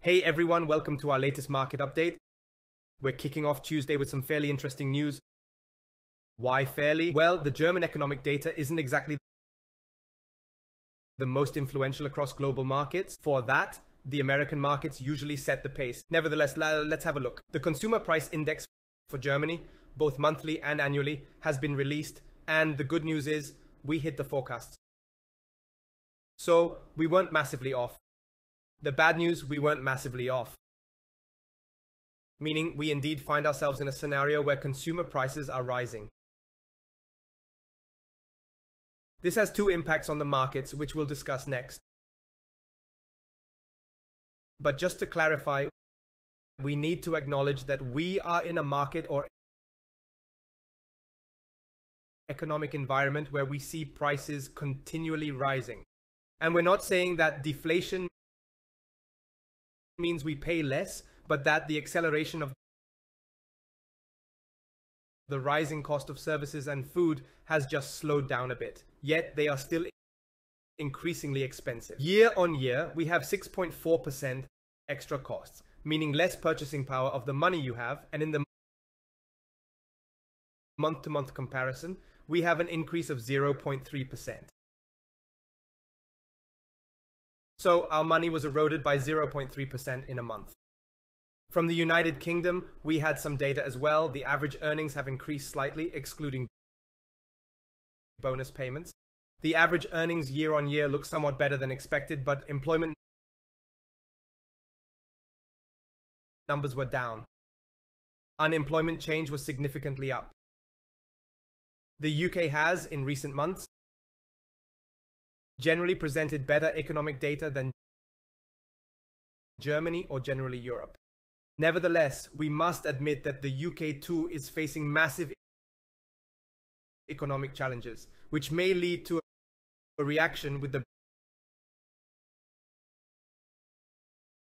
Hey everyone, welcome to our latest market update. We're kicking off Tuesday with some fairly interesting news. Why fairly? Well, the German economic data isn't exactly the most influential across global markets. For that, the American markets usually set the pace. Nevertheless, let's have a look. The consumer price index for Germany, both monthly and annually, has been released, and the good news is we hit the forecasts. So we weren't massively off. The bad news, we weren't massively off. Meaning we indeed find ourselves in a scenario where consumer prices are rising. This has two impacts on the markets, which we'll discuss next. But just to clarify, we need to acknowledge that we are in a market or economic environment where we see prices continually rising. And we're not saying that deflation means we pay less, but that the acceleration of the rising cost of services and food has just slowed down a bit. Yet they are still increasingly expensive. Year on year, we have 6.4% extra costs, meaning less purchasing power of the money you have, and in the month-to-month comparison, we have an increase of 0.3%. So our money was eroded by 0.3% in a month. From the United Kingdom, we had some data as well. The average earnings have increased slightly, excluding bonus payments. The average earnings year on year look somewhat better than expected, but employment numbers were down. Unemployment change was significantly up. The UK has, in recent months, generally presented better economic data than Germany or generally Europe. Nevertheless, we must admit that the UK too is facing massive economic challenges, which may lead to a reaction with the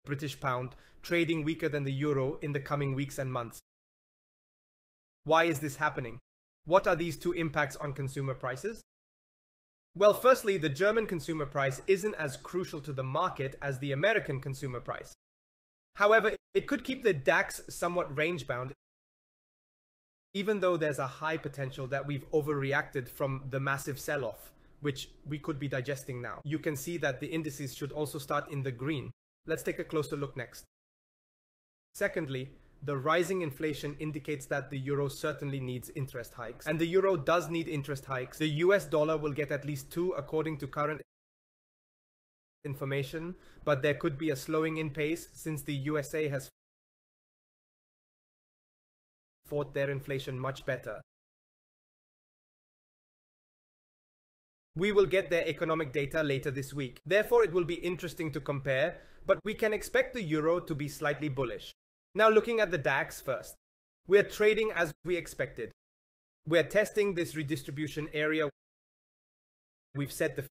British pound trading weaker than the euro in the coming weeks and months. Why is this happening? What are these two impacts on consumer prices? Well, firstly, the German consumer price isn't as crucial to the market as the American consumer price. However, it could keep the DAX somewhat range-bound, even though there's a high potential that we've overreacted from the massive sell-off, which we could be digesting now. You can see that the indices should also start in the green. Let's take a closer look next. Secondly, the rising inflation indicates that the euro certainly needs interest hikes. And the euro does need interest hikes. The US dollar will get at least 2 according to current information, but there could be a slowing in pace since the USA has fought their inflation much better. We will get their economic data later this week. Therefore, it will be interesting to compare, but we can expect the euro to be slightly bullish. Now looking at the DAX first, we're trading as we expected. We're testing this redistribution area. We've set the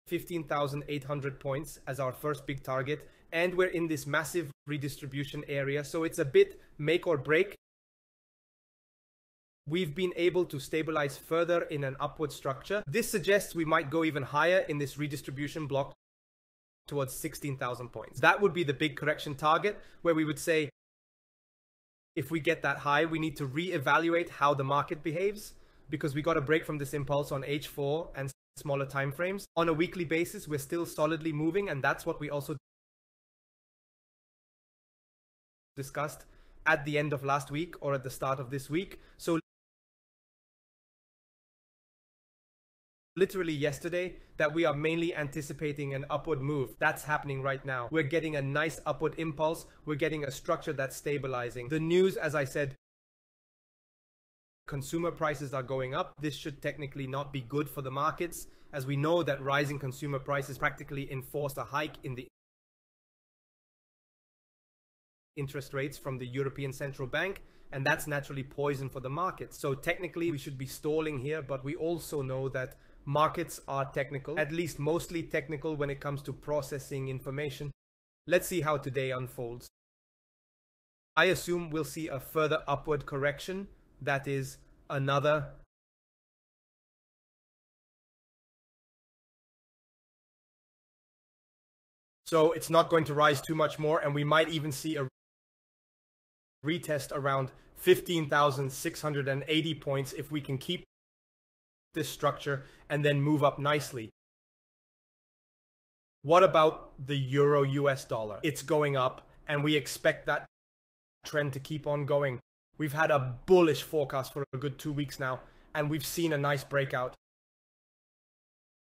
15,800 points as our first big target, and we're in this massive redistribution area, so it's a bit make or break. We've been able to stabilize further in an upward structure. This suggests we might go even higher in this redistribution block towards 16,000 points. That would be the big correction target, where we would say, if we get that high, we need to reevaluate how the market behaves, because we got a break from this impulse on H4 and smaller time frames. On a weekly basis, we're still solidly moving, and that's what we also discussed at the end of last week or at the start of this week. So literally yesterday, that we are mainly anticipating an upward move. That's happening right now. We're getting a nice upward impulse. We're getting a structure that's stabilizing. The news, as I said, consumer prices are going up. This should technically not be good for the markets, as we know that rising consumer prices practically enforced a hike in the interest rates from the European Central Bank, and that's naturally poison for the markets. So technically we should be stalling here, but we also know that markets are technical, at least mostly technical when it comes to processing information. Let's see how today unfolds. I assume we'll see a further upward correction, that is another So it's not going to rise too much more, and we might even see a retest around 15,680 points if we can keep this structure and then move up nicely. What about the euro US dollar? It's going up, and we expect that trend to keep on going. We've had a bullish forecast for a good 2 weeks now, and we've seen a nice breakout.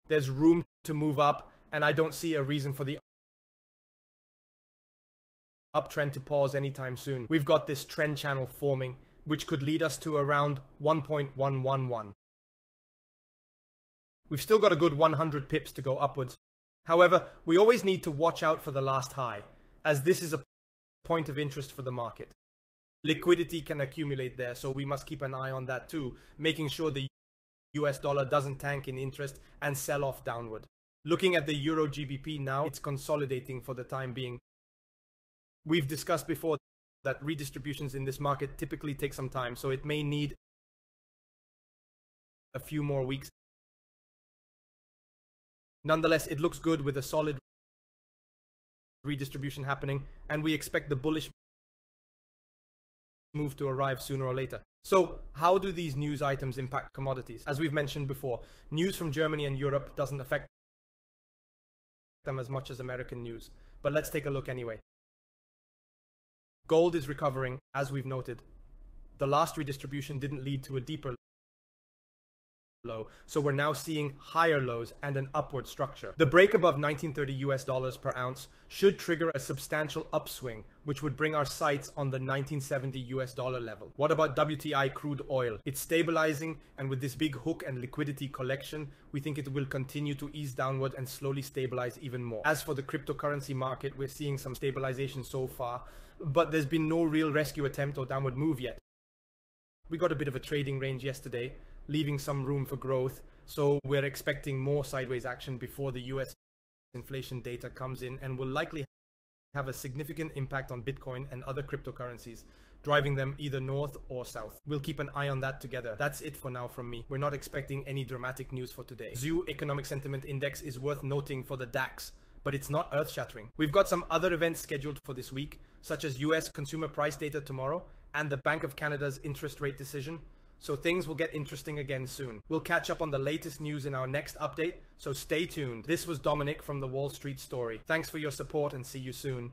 There's room to move up, and I don't see a reason for the uptrend to pause anytime soon. We've got this trend channel forming, which could lead us to around 1.111. We've still got a good 100 pips to go upwards. However, we always need to watch out for the last high, as this is a point of interest for the market. Liquidity can accumulate there, so we must keep an eye on that too, making sure the US dollar doesn't tank in interest and sell off downward. Looking at the Euro GBP now, it's consolidating for the time being. We've discussed before that redistributions in this market typically take some time, so it may need a few more weeks. Nonetheless, it looks good with a solid redistribution happening, and we expect the bullish move to arrive sooner or later. So how do these news items impact commodities? As we've mentioned before, news from Germany and Europe doesn't affect them as much as American news, but let's take a look anyway. Gold is recovering, as we've noted. The last redistribution didn't lead to a deeper low, so we're now seeing higher lows and an upward structure. The break above 1930 US dollars per ounce should trigger a substantial upswing, which would bring our sights on the 1970 US dollar level. What about WTI crude oil? It's stabilizing, and with this big hook and liquidity collection, we think it will continue to ease downward and slowly stabilize even more. As for the cryptocurrency market, we're seeing some stabilization so far, but there's been no real rescue attempt or downward move yet. We got a bit of a trading range yesterday, leaving some room for growth, so we're expecting more sideways action before the US inflation data comes in, and will likely have a significant impact on Bitcoin and other cryptocurrencies, driving them either north or south. We'll keep an eye on that together. That's it for now from me. We're not expecting any dramatic news for today. ZEW Economic Sentiment Index is worth noting for the DAX, but it's not earth-shattering. We've got some other events scheduled for this week, such as US consumer price data tomorrow and the Bank of Canada's interest rate decision, so things will get interesting again soon. We'll catch up on the latest news in our next update, so stay tuned. This was Dominic from the Wall Street Story. Thanks for your support, and see you soon.